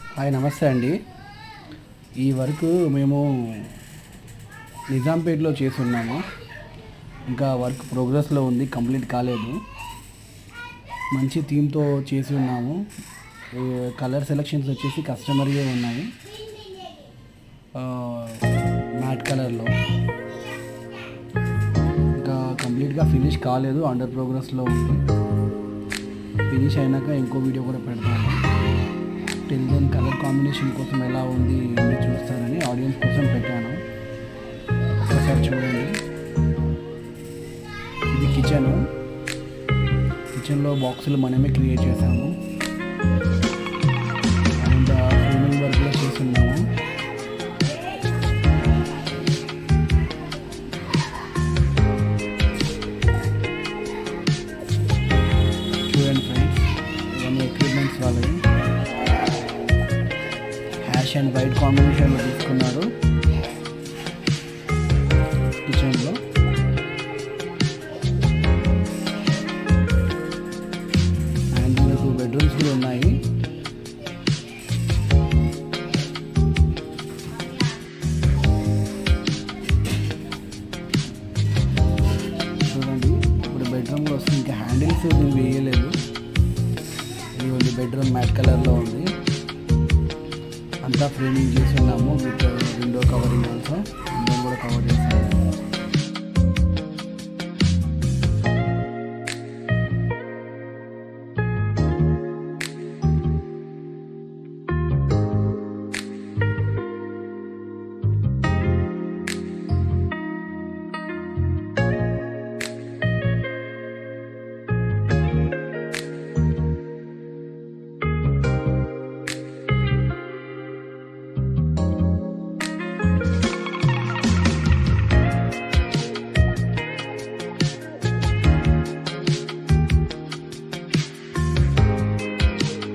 Hi నమస్తే అండి. ఈ వర్క్ మేము నిజాంపేటలో చేస్తున్నాము. ఇంకా వర్క్ ప్రోగ్రెస్లో ఉంది, కంప్లీట్ కాలేదు. మంచి థీమ్తో చేసి ఉన్నాము. కలర్ సెలెక్షన్స్ వచ్చేసి కస్టమర్వే ఉన్నాయి, మ్యాట్ కలర్లో. ఇంకా కంప్లీట్గా ఫినిష్ కాలేదు, అండర్ ప్రోగ్రెస్లో ఉంది. ఫినిష్ అయినాక ఇంకో వీడియో కూడా పెడతాను. టిల్ దెన్ కలర్ కాంబినేషన్ కోసం ఎలా ఉంది అని చూస్తానని ఆడియన్స్ కోసం పెట్టాను. ఒకసారి చూడండి. ఇది కిచెన్లో బాక్సులు మనమే క్రియేట్ చేసాము. అండ్ ఫ్రేమింగ్ వర్క్ కూడా చేస్తున్నాము. చూడండి ఫ్రెండ్స్, ఇవన్నీ ఎక్విప్మెంట్స్ వాళ్ళవి. హ్యాష్ అండ్ వైట్ కాంబినేషన్లో తీసుకున్నారు కిచెన్లో. అండ్ 2 బెడ్రూమ్స్ కూడా ఉన్నాయి. చూడండి, ఇప్పుడు బెడ్రూమ్లో వస్తే ఇంకా హ్యాండిల్స్ నేను వేయలేదు. ఇది ఉంది, బెడ్రూమ్ మ్యాట్ కలర్లో ఉంది. అంతా ఫ్రేమింగ్ చేసి ఉన్నాము with window covering also. Window కూడా కవర్ చేస్తాము.